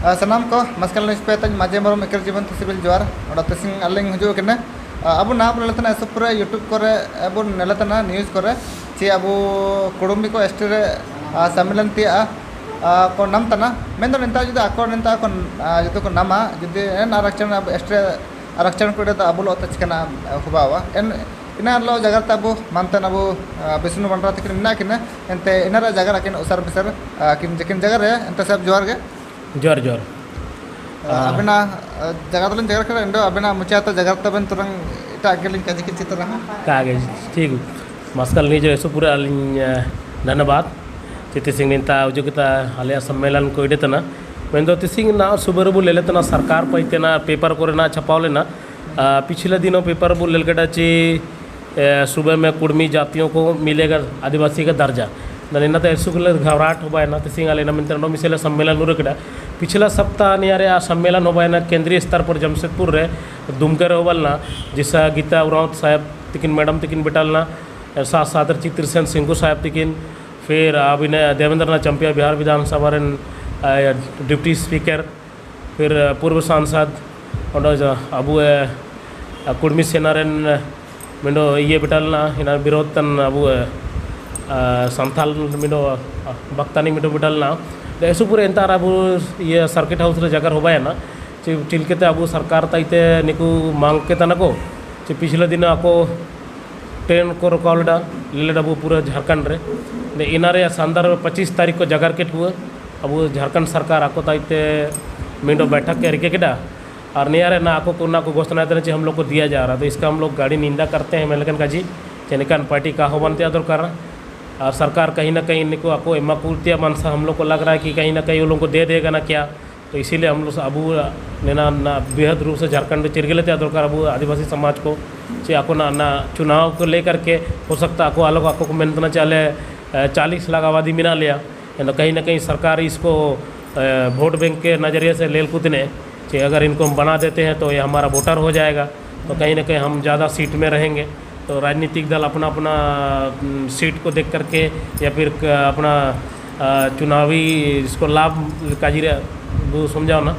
सामान को मस्कल पे माजे मरम एकर जीवन सिविल जोर तिसिंग अलिंग हजू कने अब नाम लेतना सब पूरा यूट्यूब करे अब नेलतना न्यूज़ करे चे अब कुड़ुमी को एस्टे सम्मेलन तिया को नाम तना मेन दो नेता जुदे आको नेता को जुदे को नामा जुदे एन आरक्षण एस्टे आरक्षण को अब लो चिकना हुबावा N ina lo jagar tabu mantan abu bisnu bandra tikin mina kina ente inara jagar akin usar besar kin jekin jagar ya ente sab juar ke जोर abena jagar tulen jagar kara endo abena muchata jagar taben turang ita agelin kaji kin citra कागज ठीक muscle नी जो ऐसो पूरा धन्यवाद चित्ती सिंह निंता जो किता हालिया सम्मेलन को इडे तना मैं तो तिसिंग ना सुबह बुल ले तना सरकार पैते ना पेपर को ना छपावले ना पिछले दिनों पेपर बुल ले कटा ची सुबह में कुड़मी जातियों को मिलेगा आदिवासी का दर्जा नन्ना तो ऐसो घबराहट हो पाए ना तिसिंग आले ना मित्र मिसले सम्मेलन उरकड़ा पिछला सप्ताह नियारे आ सम्मेलन हो पाए ना केंद्रीय स्तर पर जमशेदपुर रे दुमकर होवल ना जिसा गीता उरांत साहब तिकिन मैडम तिकिन बिटाल ना साथ सादर चित्रसेन सिंह साहब तिकिन फिर अभिनय देवेंद्र नाथ चंपिया बिहार विधानसभा डिप्टी स्पीकर फिर पूर्व सांसद अबू कुड़मी सेना मिंडो ये बिटालना इन विरोध तन अबू संथाल मिंडो बक्तानी मिंडो बिटालना ऐसो पूरे एंतार अबू ये सर्किट हाउस रे जगह होबाय ना चिलकेते अबू सरकार ताइते निकू मांग के तना को पिछले दिन आको ट्रेन को रोकावलडा लेलेडा अबू पूरा झारखंड रे इनारे शानदार 25 तारीख को जगह केट हुआ अबू झारखंड सरकार आको ताइते मिंडो बैठक के रिके केडा और नियारे ना को घोषणा देने हम लोग को दिया जा रहा तो इसका हम लोग गाड़ी निंदा करते हैं मेलकन का जी चनिकान पार्टी का आह्वान त्या दरकार और सरकार कहीं ना कहीं इनको आपको एमाकुतिया मनसा हम लोग को लग रहा है कि कहीं ना कहीं उन लोगों को दे देगा ना क्या तो इसीलिए हम लोग अबू नेना ना बेहद रूप से झारखंड चिरगिले त्या दरकार अबू आदिवासी समाज को चे आपको ना चुनाव को लेकर के हो सकता आपको अलग आपको मेहनत चले 40 लाख आबादी मिला लिया कहीं ना कहीं सरकार इसको वोट बैंक के नज़रिए से लेल कूदने कि अगर इनको हम बना देते हैं तो ये हमारा वोटर हो जाएगा तो कहीं ना कहीं हम ज़्यादा सीट में रहेंगे तो राजनीतिक दल अपना अपना सीट को देख करके या फिर अपना चुनावी इसको लाभ काजी वो समझाओ ना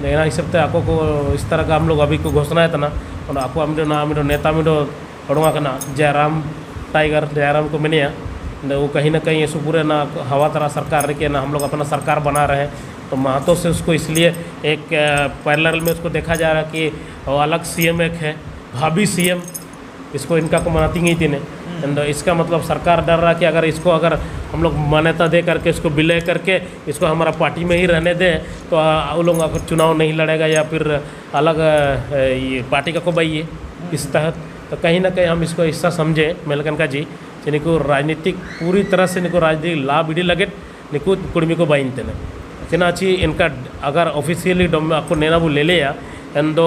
लेकिन इस सबते आपको को इस तरह का हम लोग अभी को घोषणा है ना और आपको हम ना मिडो नेता मिडो पड़वा करना जयराम टाइगर जयराम को मिनिया वो कहीं ना कहीं ऐसे पूरे ना हवा तरह सरकार के ना हम लोग अपना सरकार बना रहे हैं तो महतो से उसको इसलिए एक पैरेलल में उसको देखा जा रहा है कि वो अलग सीएम एक है भाभी सीएम इसको इनका को मनाती ही थी ने इसका मतलब सरकार डर रहा कि अगर हम लोग मान्यता दे करके इसको विलय करके इसको हमारा पार्टी में ही रहने दें तो वो लोग अगर चुनाव नहीं लड़ेगा या फिर अलग ये पार्टी का को बाइए इस तहत तो कहीं ना कहीं हम इसको हिस्सा समझे मेलकन का जी निको राजनीतिक पूरी तरह से निको राजनीतिक लाभ इडी लगे निको कुड़मी को बाइनते ने चनाची इनका अगर ऑफिशियली आपको नेना वो ले लिया एन दो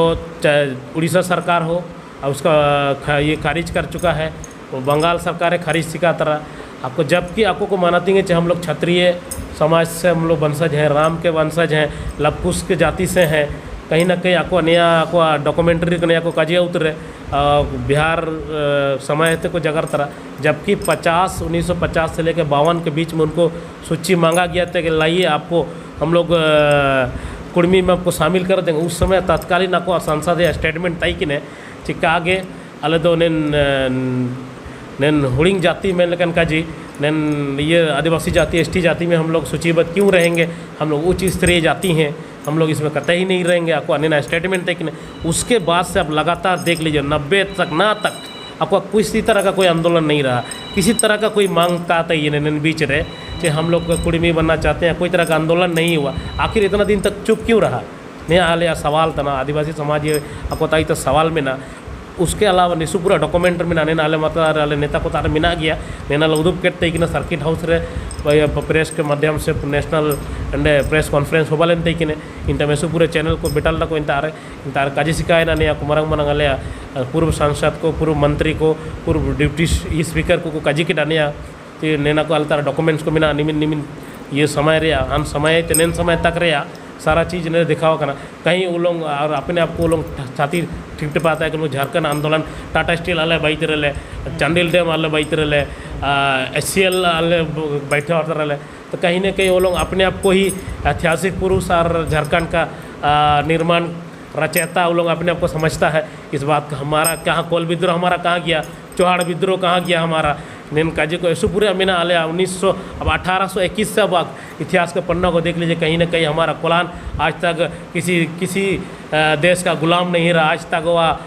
उड़ीसा सरकार हो और उसका ये खारिज कर चुका है वो बंगाल सरकार है खारिज सिका तरह आपको जबकि आपको को मानती हैं हम लोग क्षत्रिय समाज से हम लोग वंशज हैं राम के वंशज हैं लवकुश के जाति से हैं कहीं ना कहीं आपको नया आपको डॉक्यूमेंट्री नया को काजिया उतरे बिहार समय को जगह तरह जबकि 1950 से लेकर 52 के बीच में उनको सूची मांगा गया था कि लाइए आपको हम लोग कुड़मी में आपको शामिल कर देंगे उस समय तत्कालीन आपको संसद स्टेटमेंट तय कि ने चिक्का आगे अल दो नैन हुड़िंग जाति में लेकिन का जी नैन ये आदिवासी जाति एसटी जाति में हम लोग सूचीबद्ध क्यों रहेंगे हम लोग उच्च स्तरीय जाति हैं हम लोग इसमें कतई ही नहीं रहेंगे आपको अन्य स्टेटमेंट तक ने उसके बाद से आप लगातार देख लीजिए 90 तक आपको किसी तरह का कोई आंदोलन नहीं रहा किसी तरह का कोई मांग का ये बीच रहे कि हम लोग कुड़मी बनना चाहते हैं कोई तरह का आंदोलन नहीं हुआ आखिर इतना दिन तक चुप क्यों रहा नया हाल या सवाल था ना आदिवासी समाज ये आपको ताई तो सवाल में ना उसके अलावा निशु पूरा डॉक्यूमेंट में नाने नाले मतलब नेता को तार मिना गया नेना उदुप के ना सर्किट हाउस रे प्रेस के माध्यम से नेशनल प्रेस कॉन्फ्रेंस होबा लेन तक इंटा मेसु पूरे चैनल को बिटाल को इंतार काजी सिकाय ना नहीं कुमारंग मनंग आले पूर्व सांसद को पूर्व मंत्री को पूर्व डिप्टी स्पीकर को काजी के डानिया नेना को अलतार डॉक्यूमेंट्स को मिना निमिन निमिन ये समय रे हम समय तेन समय तक रे सारा चीज़ ने दिखावा करना कहीं वो लोग और अपने आप को लोग छाती ठीक पाता है कि लोग झारखंड आंदोलन टाटा स्टील आले बैठे रहे चांडिल डैम आले बैठे रहे SCL आले बैठे रहे तो कहीं ना कहीं वो लोग अपने आप को ही ऐतिहासिक पुरुष और झारखंड का निर्माण रचयिता वो लोग अपने आप को समझता है। इस बात का हमारा कहाँ कोल विद्रोह हमारा कहाँ गया, चौहाड़ विद्रोह कहाँ गया हमारा, नेन काजी को ऐसो पूरे अमीना आले 1900 अब 1821 से अब इतिहास के पन्ना को देख लीजिए, कहीं ना कहीं हमारा कुलान आज तक किसी देश का गुलाम नहीं रहा, आज तक वह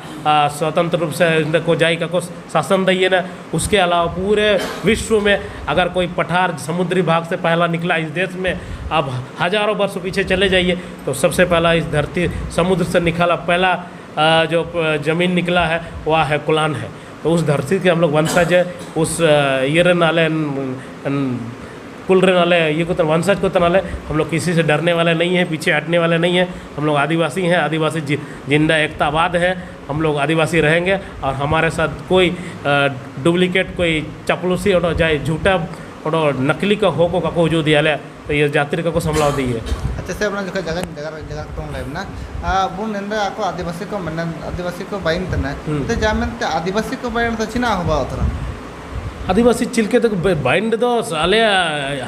स्वतंत्र रूप से को जाई का को शासन दिए ना। उसके अलावा पूरे विश्व में अगर कोई पठार समुद्री भाग से पहला निकला इस देश में, अब हजारों वर्ष पीछे चले जाइए तो सबसे पहला इस धरती समुद्र से निकला पहला जो ज़मीन निकला है वह है कुलान है। तो उस धरती के हम लोग वंशज है, उस ये नाले कुल नाले ये को वंशज को नाले हम लोग किसी से डरने वाले नहीं हैं, पीछे हटने वाले नहीं हैं। हम लोग आदिवासी हैं, आदिवासी जिंदा एकतावाद है, हम लोग आदिवासी रहेंगे और हमारे साथ कोई डुप्लीकेट कोई चपलूसी और जाए झूठा और नकली का हो को जो दिया तो ये जाति का समलाव दी है। अच्छा से अपना जो जगह जगह जगह तो ना बुन इंद्र आको आदिवासी को मन आदिवासी को बाइन तना तो जामन ते आदिवासी को बाइन तो चिना होबा उतरा आदिवासी चिलके तो बाइंड दो आले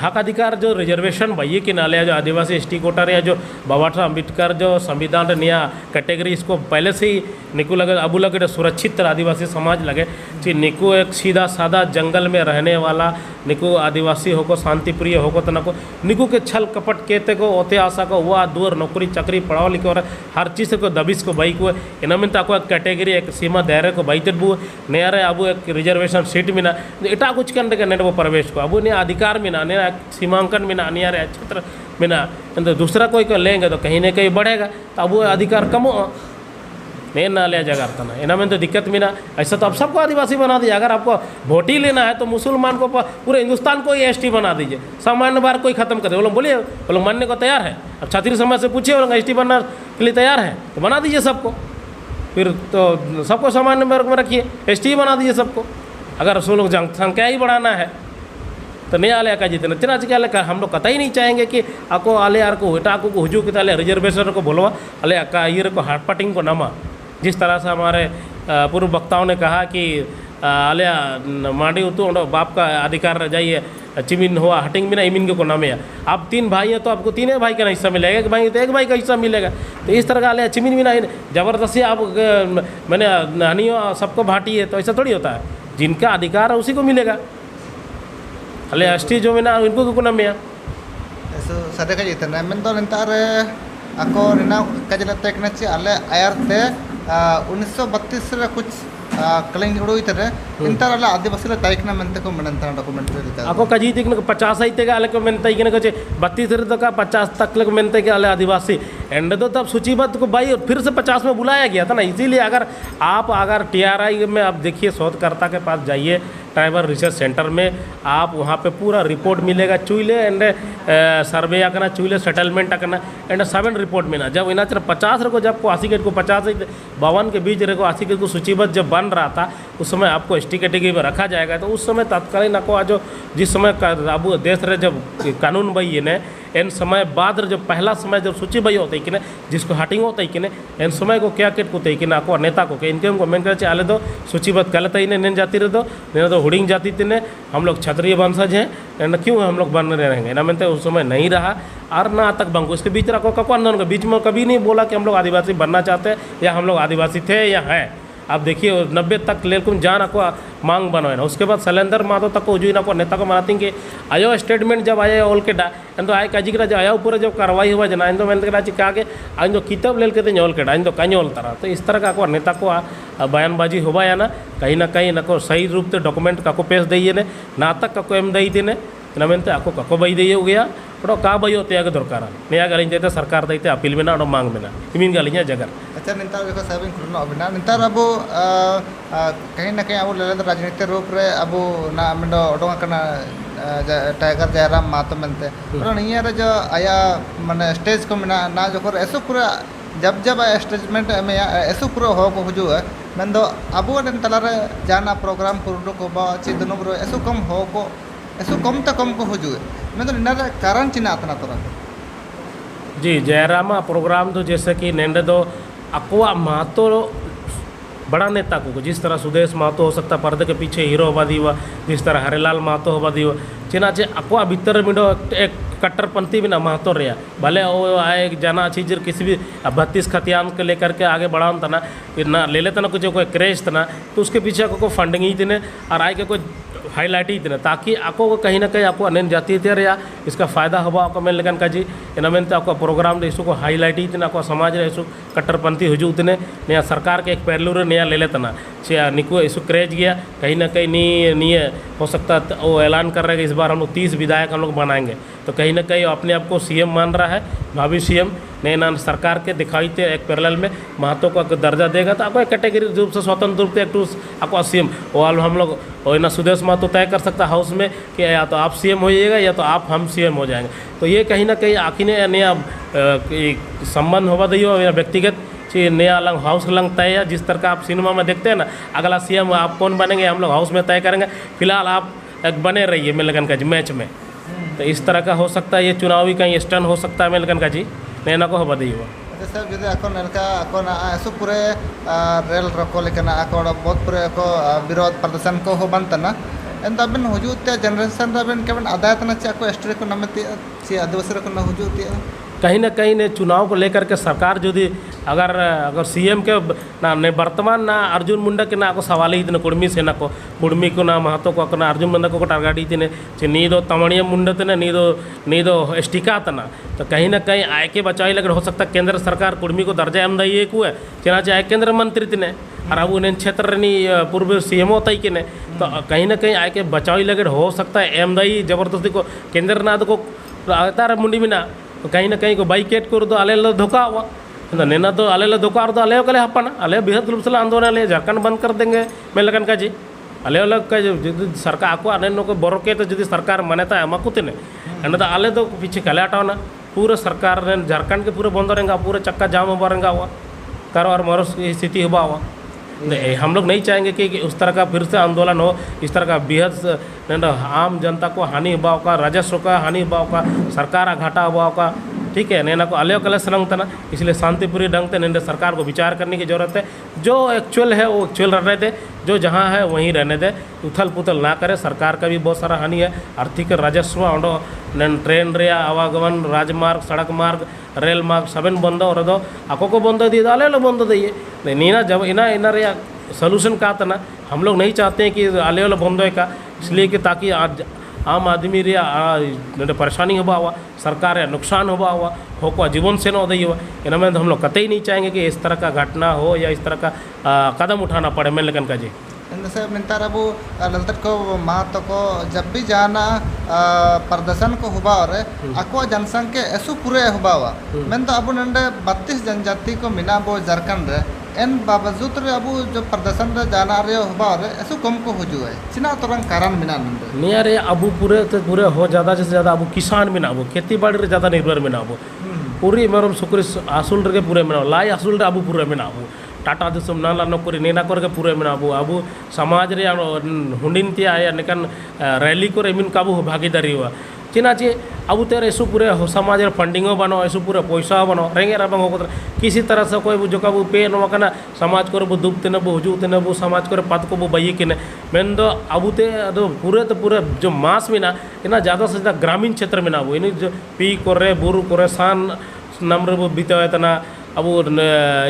हक अधिकार जो रिजर्वेशन भाई कि नाले जो आदिवासी एसटी कोटा रे जो बाबा साहब अम्बेडकर जो संविधान रे निया कैटेगरी इसको पहले से ही निकू लगे अबू लगे सुरक्षित आदिवासी समाज लगे कि निकू एक सीधा सादा जंगल में रहने वाला निकू आदिवासी होको शांति प्रिय होको तो नको निकू के छल कपट केते को ओते आशा को वह दूर नौकरी चाकरी पढ़ाओ लिखो और हर चीज़ को दबिश को बाई को इनमें ताको एक कैटेगरी एक सीमा दायरे को बाई बू नया रे अब एक रिजर्वेशन सीट में ना इटा कुछ करने के वो प्रवेश को अब उन्हें अधिकार में ना सीमांकन में ना निया रे क्षेत्र में ना तो दूसरा कोई को लेंगे तो कहीं ना कहीं बढ़ेगा तो अब वो अधिकार कम नहीं ना लिया जाएगा ना इनमें तो दिक्कत में ना। ऐसा तो अब सबको आदिवासी बना दीजिए। अगर आपको वोट ही लेना है तो मुसलमान को पूरे हिंदुस्तान को ही एसटी बना दीजिए, सामान्य बार कोई खत्म कर दे। वो लोग बोलिए वो लोग मानने को तैयार है। अब क्षत्रिय समाज से पूछिए वो लोग एसटी बनने के लिए तैयार है तो बना दीजिए सबको, फिर तो सबको सामान्य वर्ग में रखिए, एसटी ही बना दीजिए सबको। अगर उसको लोग संख्या ही बढ़ाना है तो नहीं आले का जितने चिना चिका कर हम लोग कतई नहीं चाहेंगे कि आको आले यार को हेटा को हुजू के ताले रिजर्वेशन को बोलवा अले अका ये को हार्ट पटिंग को नमा। जिस तरह से हमारे पूर्व वक्ताओं ने कहा कि आलिया मांडी उतु बाप का अधिकार रह जाइए चिमिन हुआ हटिंग भी ना इमिन को नामे है। आप 3 भाई हैं तो आपको 3 भाई का हिस्सा मिलेगा, एक भाई तो एक भाई का हिस्सा मिलेगा। तो इस तरह का आलिया चिमिन भी ना ज़बरदस्ती आप मैंने हनियों सबको भाटी है तो ऐसा थोड़ी होता है। जिनका अधिकार है उसी को मिलेगा। अले एसटी जो में ना इनको को नामे है ऐसा सारे का जितना मैं तो नितार ako rina kajala teknachi ale ayarte 1932 रे कुछ कलिंग उड़ो इतरे इंतर अला आदिवासी ला तारीख ना मनते को मनंता डॉक्यूमेंट्री लिखा ako kaji tikne 50 आई तक ale को मनते इकने को 32 रे तो का 50 तक लग मनते के ale आदिवासी एंड तो तब सूचीबद्ध को भाई फिर से 50 में बुलाया गया था ना। इसीलिए अगर टीआरआई में आप देखिए शोधकर्ता के पास जाइए ट्राइबल रिसर्च सेंटर में आप वहाँ पे पूरा रिपोर्ट मिलेगा चुईले एंड सर्वे करना चुईले सेटलमेंट करना एंड 7 रिपोर्ट में ना जब इना 50 को जब को 80 को 50 के बीच रे को 80 को सूचीबद्ध जब बन रहा था उस समय आपको एसटी कैटेगरी में रखा जाएगा। तो उस समय तत्कालीन आपको जो जिस समय अब देश रे जब कानून बई ने इन समय बाद जब पहला समय जब सूची बई होता है कि जिसको हटिंग होता है कि इन समय को क्या केट को कि ना को नेता को इनके उनको मेन कर आले दो सूचीबद्ध गलत ही ने जाति रे दो तो हुडिंग जाति ने हम लोग क्षत्रिय वंशज हैं एंड क्यों हम लोग बन रहे रहेंगे ना मैंने उस समय नहीं रहा और ना तक बंगो इसके बीच रखो कौन के बीच में कभी नहीं बोला कि हम लोग आदिवासी बनना चाहते हैं या हम लोग आदिवासी थे या हैं। आप देखिए 90 तक लेकुम जान को मांग बनवाए ना। उसके बाद शैलेंद्र माधव तक उजुई ना को नेता को मनाती कि आयो स्टेटमेंट जब आया ओल के डा तो आए काजिकरा जब आया ऊपर जब कार्रवाई हुआ जना इन मैंने कहा चिका के आज किताब ले के ओल के डा इन कहीं तरह। तो इस तरह का नेता को बयानबाजी हुआ या ना कहीं ना को सही रूप से डॉक्यूमेंट का पेश दिए ने ना तक का एम दी ने ना मेनते आको kako बई दे गया और का बई होते आगे दरकार नया गाली जाते सरकार दैते अपील में ना मांग में ना इमिन गाली जगह। अच्छा नितार देखो साबिन खुरना अबिना नितार अब कहीं ना कहीं अब लेले राजनीतिक रूप रे अब ना मेंडो ओडोंगा कना टाइगर जयराम मातो मनते और निया रे जो आया माने स्टेज को मिना ना जो कर ऐसो पूरा जब स्टेटमेंट में ऐसो पूरा हो को हुजु है मैं तो अब तलारे जाना प्रोग्राम पुरुडो को बा चिदनो ब्रो ऐसो कम हो को ऐसो कम तो कम को हुजु मैं तो निना कारण चिना आतना तोरा जी जयरामा प्रोग्राम तो जैसे कि नेंडे दो अक्वा महतो बड़ा नेता को जिस तरह सुदेश महतो हो सकता पर्दे के पीछे हीरो आबादी हुआ, जिस तरह हरेलाल महतो आबादी हुआ, चेना चे अको भीतर मिडो एक कट्टरपंथी भी ना महत्व रहा भले वो आए जाना चीज किसी भी 32 खतियान को लेकर के आगे बढ़ान था ना ले लेता ना कुछ कोई क्रेज था ना तो उसके पीछे को फंडिंग ही थी और आए के कोई हाईलाइट ही थी ताकि आपको को कहीं ना कहीं आपको अन्य जाती थे या इसका फ़ायदा हुआ आपको मेन लेकिन का जी इन मेनते आपको प्रोग्राम रे इसको हाईलाइट ही थी आपको समाज रे इसको कट्टरपंथी हजू थे नया सरकार के एक पहलू रे नया ले लेता ना चे निको इसको क्रेज गया कहीं ना कहीं नहीं हो सकता वो ऐलान कर रहे हैं कि इस बार हम लोग 30 विधायक हम लोग बनाएंगे तो कहीं ना कहीं अपने आप को सीएम मान रहा है भावी सीएम नए नाम सरकार के दिखाई थे एक पैरेलल में महत्व को दर्जा देगा तो आपको एक कैटेगरी रूप से स्वतंत्र रूप से एक टू आपको सीएम वाल हम लोग और ना सुदेश महतो तय कर सकता हाउस में कि या तो आप सीएम होइएगा या तो आप हम सीएम हो जाएंगे तो ये कहीं ना कहीं आखिर ने नया संबंध होगा दियो व्यक्तिगत नया अलग हाउस अलग तय है जिस तरह का आप सिनेमा में देखते हैं ना अगला सीएम आप कौन बनेंगे हम लोग हाउस में तय करेंगे फिलहाल आप एक बने रहिए मेलगन का जी मैच में तो इस तरह का हो सकता है ये चुनावी कहीं स्टैंड हो सकता है मेलगन का जी नैना को हवा दी हुआ सर जुदे अखन एलका अखन ऐसो पूरे रेल रको लेकिन अखन बहुत पूरे को विरोध प्रदर्शन को हो बनतना एन तबिन हुजूते जनरेशन तबिन केवन आदायतना चे को स्टोरी को नमति चे आदिवासी को न हुजूते कहीं ना कहीं ने चुनाव को लेकर के सरकार जो दी अगर सीएम के ना ने वर्तमान ना अर्जुन मुंडा के ना को सवाल ही इतने कुड़मी सेना को कुड़मी को ना महत्व को ना अर्जुन मुंडा को टारगाड़ी थी ने नीदो तमणीय मुंडा थे नीदो स्टिका तना तो कहीं ना कहीं आय के बचाई लगे हो सकता केंद्र सरकार कुड़मी को दर्जा एम दई एक हुआ चेना चाहे केंद्र मंत्री थे और अब उन्हें क्षेत्र पूर्व सीएमओ तई के ने तो कहीं ना कहीं आय के बचाई लगे हो सकता है एम दई जबरदस्ती को केंद्र नाद को तार मुंडी में ना कहीं ना कहीं को बाइकेट कर दो अले धोखा हुआ नेना तो अले धोखा तो अले कले हपना अले बृहद रूप से आंदोलन अले झारखंड बंद कर देंगे मैं लगन का जी अले अलग का जो सरकार को अने को बरोके तो जो सरकार मान्यता है मकुते ने तो अले तो पीछे कले हटाओना पूरे सरकार ने झारखंड के पूरे बंद रहेंगे पूरे चक्का जाम हुआ रहेंगा हुआ करो और मरो स्थिति हुआ हुआ हम लोग नहीं चाहेंगे कि उस तरह का फिर से आंदोलन हो इस तरह का बेहद आम जनता को हानि हुआ होगा राजस्व का हानि हुआ होगा सरकार घाटा हुआ होगा ठीक है नैना को अलग अलग संग था ना इसलिए शांतिपूर्ण ढंग से नैना सरकार को विचार करने की ज़रूरत है जो एक्चुअल है वो एक्चुअल रहने दे जो जहाँ है वहीं रहने दे उथल पुथल ना करे सरकार का भी बहुत सारा हानि है आर्थिक राजस्व अंडो ट्रेन रे आवागमन राजमार्ग सड़क मार्ग रेल मार्ग सबन बंद और आको को बंद दिए अले बंद दिए नीना जब इना इना रे सोल्यूशन का था ना हम लोग नहीं चाहते हैं कि अले वाला बंद हो का इसलिए कि ताकि आज आम आदमी रे परेशानी हुआ हुआ सरकार रे नुकसान हुआ हो जीवन से न दी हुआ इनमें हम लोग कतई नहीं चाहेंगे कि इस तरह का घटना हो या इस तरह का कदम उठाना पड़े मैं लेकिन का जी से निंतर अब ललतट को महत्व को जब भी जाना प्रदर्शन को हुआ और अको जनसंख्या ऐसो पूरे हुआ मैं तो अब नंडे 32 जनजाति को मिना बो झारखंड रे एन बावजूद रे अब जो प्रदर्शन रे जाना रे हुआ और ऐसो कम को हुजू है चिना तरंग कारण मिना नंडे निया रे अब पूरे हो ज़्यादा से ज़्यादा अब किसान मिना अब खेती बाड़ी रे ज़्यादा निर्भर मिना अब पूरी मेरम सुकुरी आसुल रे पूरे मिना लाई आसुल रे अब पूरे मिना अब टाटा दिसम नाला नौकरी नेना करके पूरे में अब अब समाज रे हुंडिन ते आया निकन रैली को मिन काबू भागीदारी हुआ चिना चे अब तेरे ऐसो पूरे समाज रे फंडिंग बनो ऐसो पूरे पैसा बनो रेंगे रबंग हो किसी तरह से कोई जो का पे नोकना समाज को दुबते न हुजूते न समाज को पद को बई के मेन दो अब ते पूरे तो पूरे जो मास में ना इना ज़्यादा से ज़्यादा ग्रामीण क्षेत्र में ना वो इन जो पी कोरे बुरु कोरे सान नम्र वो बीते हुए तना अब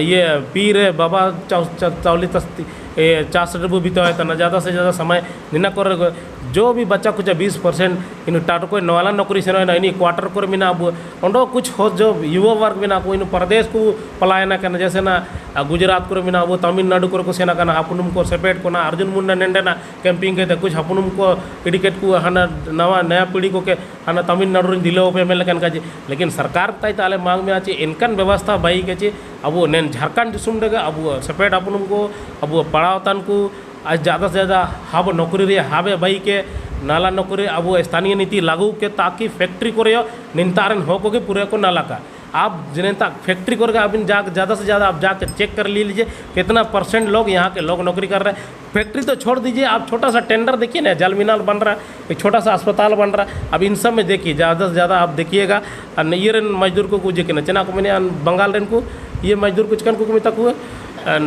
ये पीर बाबा चावली तस्ती चास रबू बीता है ना ज़्यादा से ज़्यादा समय निना कर जो भी बच्चा कुछ 20% इन टाटो कोई नवाला नौकरी से ना इन क्वार्टर को मिना अब उनको कुछ हो जो युवा वर्ग मिना को इन प्रदेश को पलायना करना जैसे ना गुजरात को मिना वो तमिलनाडु को सेना करना हपुनुम को सेपेट को ना अर्जुन मुंडा नेंडे ना कैंपिंग के कुछ हपुनुम को इडिकेट को हाना नवा नया पीढ़ी को के हाना तमिलनाडु दिलो पे में लेकिन का लेकिन सरकार ताई ताले मांग में आची इनकन व्यवस्था बाई के अब नेन झारखंड दिसुम डेगा अब सेपेट हपुनुम को अब पढ़ावतन को आज ज़्यादा से ज़्यादा हाब नौकरी रे हाबे बाई के नाला नौकरी अब स्थानीय नीति लागू के ताकि फैक्ट्री को निंतारन हो को पूरे को नाला का आप जिन्हें तक फैक्ट्री करके आप ज़्यादा से ज़्यादा आप जाकर चेक कर लीजिए कितना % लोग यहाँ के लोग नौकरी कर रहे हैं फैक्ट्री तो छोड़ दीजिए आप छोटा सा टेंडर देखिए ना जल मीनार बन रहा है एक छोटा सा अस्पताल बन रहा है अब इन सब में देखिए ज़्यादा से ज़्यादा आप देखिएगा ये रेन मजदूर को कुछ ना चना को मैंने बंगाल रेन को ये मजदूर कुछ कन को तक हुए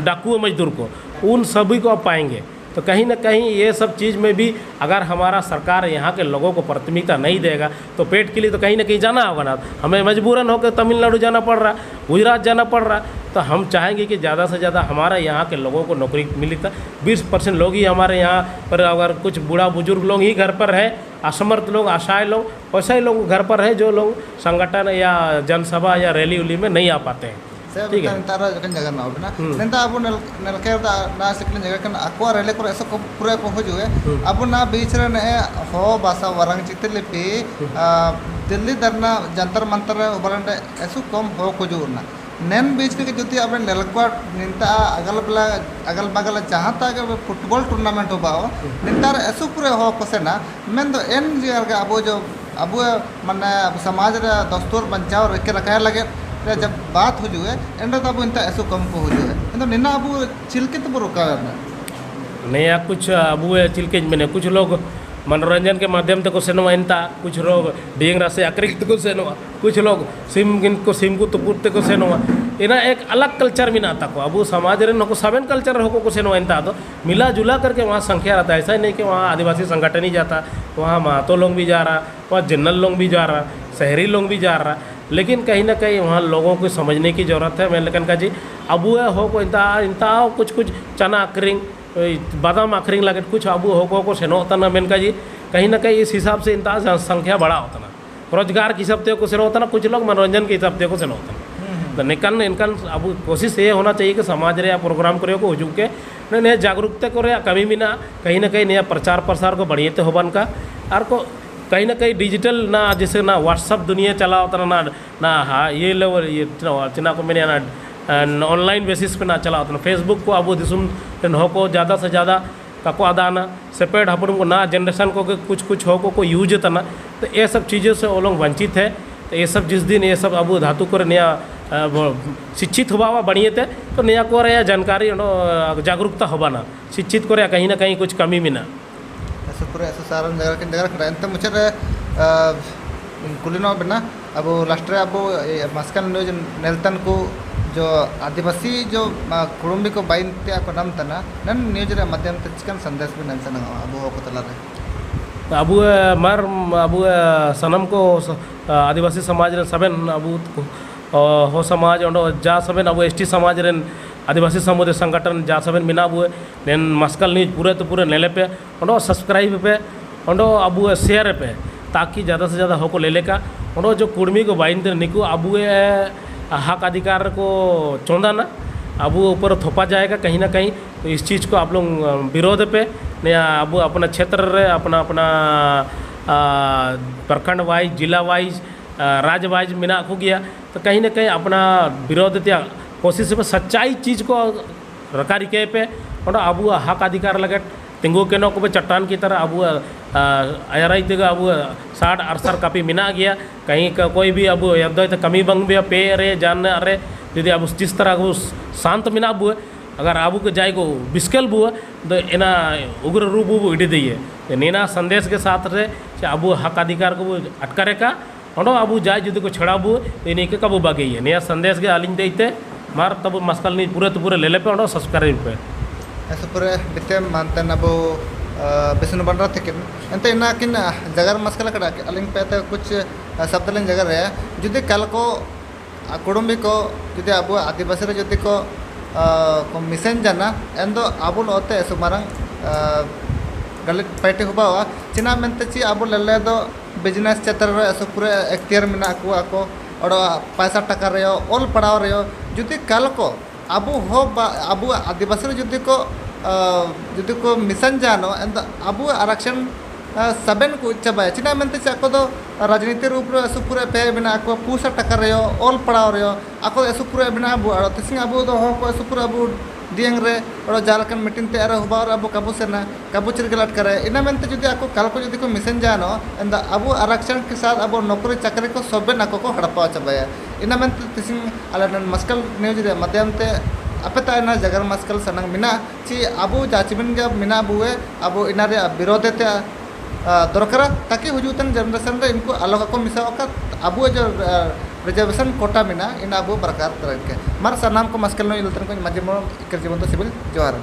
डाकू मजदूर को उन सभी को आप पाएंगे तो कहीं ना कहीं ये सब चीज़ में भी अगर हमारा सरकार यहाँ के लोगों को प्राथमिकता नहीं देगा तो पेट के लिए तो कहीं ना कहीं जाना होगा ना। हमें मजबूरन होकर तमिलनाडु जाना पड़ रहा, गुजरात जाना पड़ रहा। तो हम चाहेंगे कि ज़्यादा से ज़्यादा हमारे यहाँ के लोगों को नौकरी मिली। था 20% लोग ही हमारे यहाँ पर, अगर कुछ बूढ़ा बुजुर्ग लोग ही घर पर है, असमर्थ लोग, असहाय लोग, वैसे ही लोग घर पर है जो लोग संगठन या जनसभा या रैली उली में नहीं आ पाते हैं। ठीक है। तारा जगह जगह ना होना निंदा अब नलके ना सिकल जगह कन अक्वा रेले को ऐसा को पूरा को हो जुए अब ना बीच रे ने हो भाषा वरंग चित्र लिपि दिल्ली दरना जंतर मंतर उबरंडे ऐसु कम हो को जुना नेन बीच के जुती अब नलकवा निंता अगल बगल जहाँ तक फुटबॉल टूर्नामेंट हो बाओ निंता ऐसु पूरे हो कोसेना मेन दो एन जगह अब जो अब माने समाज रे दस्तूर बचाव रखे रखा लगे जब बात हो जुए एंड तो अब इनता ऐसो कम को हो जुए तो निना अब चिलके तो रुका है नया कुछ अब चिलके में कुछ लोग मनोरंजन के माध्यम से को सेनवा इनता, कुछ लोग डिंगरा से अक्रिक को सेनवा, कुछ लोग सिम को तुपुरते को सेनवा। इना एक अलग कल्चर में आता को अब समाज रे नको सबन कल्चर हो को सेनवा इनता तो मिला जुला करके वहाँ संख्या रहता है। ऐसा ही नहीं कि वहाँ आदिवासी संगठन ही जाता, वहाँ महतो लोग भी जा रहा, वहाँ जनरल लोग भी जा रहा, शहरी लोग भी जा रहा। लेकिन कहीं ना कहीं वहाँ लोगों को समझने की ज़रूरत है। मैं लेकिन का जी अब हो को इंता कुछ चना अक्रिंग बादाम अखरिंग लगे कुछ अबू हो सेनो होता ना। मेनका जी कहीं ना कहीं इस हिसाब से इनता संख्या बड़ा होता ना, रोजगार के हिसाब से को सेनो होता ना, कुछ लोग मनोरंजन के हिसाब से को सेनो होता ना। तो निकन इनकन अब कोशिश ये होना चाहिए कि समाज रे प्रोग्राम करे को हुजूम के नया जागरूकता को कमी भी ना, कहीं ना कहीं नया प्रचार प्रसार को बढ़िए होबन का और को कहीं ना कहीं डिजिटल ना, जैसे ना व्हाट्सअप दुनिया चला होता ना ना हाँ ये लेवल ये चिना को मैंने ना ऑनलाइन बेसिस पे ना चला होता ना। फेसबुक को अब दिसुन हो को ज़्यादा से ज़्यादा काको आदाना सेपरेट अपन को ना जनरेशन को कुछ हो को यूज होता ना। तो ये सब चीज़ों से वो लोग वंचित है। तो ये सब जिस दिन ये सब अब धातु को नया शिक्षित हुआ बढ़िए थे तो नया को या जानकारी जागरूकता होबा ना, शिक्षित को कहीं ना कहीं कुछ कमी भी ना ऐसे पूरे ऐसे सारा जगह खड़ा तो मुझे कुलिनो बिना अब लास्ट अब मस्कल न्यूज नेल्तन को जो आदिवासी जो कुड़ुम्बी को बाइन ते को नाम तना नन न्यूज रे माध्यम ते चिकन संदेश भी नन सना अब को तला रे अब मार अब सनम को आदिवासी समाज रे सबन अब हो समाज जा सबन अब एसटी समाज रे आदिवासी समुदाय संगठन जा सबन मिना अब नेन मस्कल न्यूज पूरे तो पूरे नेले पे सब्सक्राइब पे अब शेयर पे ताकि ज़्यादा से ज़्यादा हो को ले लेका जो कुड़मी को बाइन ते निको अब हक अधिकार को चौंधा ना अब ऊपर थोपा जाएगा कहीं ना कहीं। तो इस चीज़ को आप लोग विरोध पे नया अब अपना क्षेत्र रे अपना प्रखंड वाइज जिला वाइज राज्य वाइज मिना हो गया तो कहीं ना कहीं अपना विरोध त्या कोशिश में सच्चाई चीज़ को रकारी के पे अब हक अधिकार लगे तिंगू के नो को चट्टान की तरह अब अयराई तेगा अब 60 कापी मिना गया कहीं का कोई भी अब यद कमी बंग भी पे रे जानने अरे यदि अब जिस तरह वो शांत मिना बुए अगर आबू के जाए को बिस्केल बुआ तो एना उग्र रूप वो इडी दी है नेना संदेश के साथ रे अब हक अधिकार को अटकारे का अब जाए जुदी को छड़ा बुए तो इन्हीं के कबू बागी है नया संदेश के आलिंग देते मार तब मस्कल नहीं पूरे तो पूरे ले ले पे सब्सक्राइब पे ऐसे पूरे बिते मानते न अब बिस्नु बंडरा थे एंते इना किन जगह मस्कल कड़ा अलिंग पे तो कुछ शब्द जगह रहे जुदी कल को कुड़ुम्बी को जुदी अब आदिवासी रे जुदी को मिसेन जाना एन दो अब होते सुमारंग गलित पैटे हुआ चिना मेनते ची अब ले दो बिजनेस क्षेत्र रे ऐसे पूरे एक्टियर मिना को और पैसा टका रे ऑल पढ़ाव रे जुदी कल को अब हो अब आदिवासी जुदी को मिशन जानो एंड अब आरक्षण सबन को चाबाय चिना मेनते चाको दो राजनीति रूप रे ऐसे पूरे पे बिना को पूसा टका रे ऑल पढ़ाव रे आको ऐसे पूरे बिना अब तिसिंग अब दो हो को ऐसे पूरे अब दियंग रे और जालकन मीटिंग ते अरे हुबा और अब काबू सेना काबू चिरगलाट करे इना मेनते जुदी आको कल को जुदी को मिशन जानो एंड अब आरक्षण के साथ अब नौकरी चाकरी को सबन आको को हड़पा चाबाय इना मेनते तिसिंग अलन मस्कल न्यूज रे माध्यम ते अपेता इना जगर मस्कल सनंग मिना ची अब जाचिबिन के मिना बुए अब इना रे विरोध ते दरकार ताकि हुजूतन जनरेशन रे इनको अलग को मिसा का अब जो रिजर्वेशन कोटा मिना इन अब बरकरार तरह के मार सनाम को मस्कल नो इलतन को मजे मो कर जीवन तो सिविल जोहार।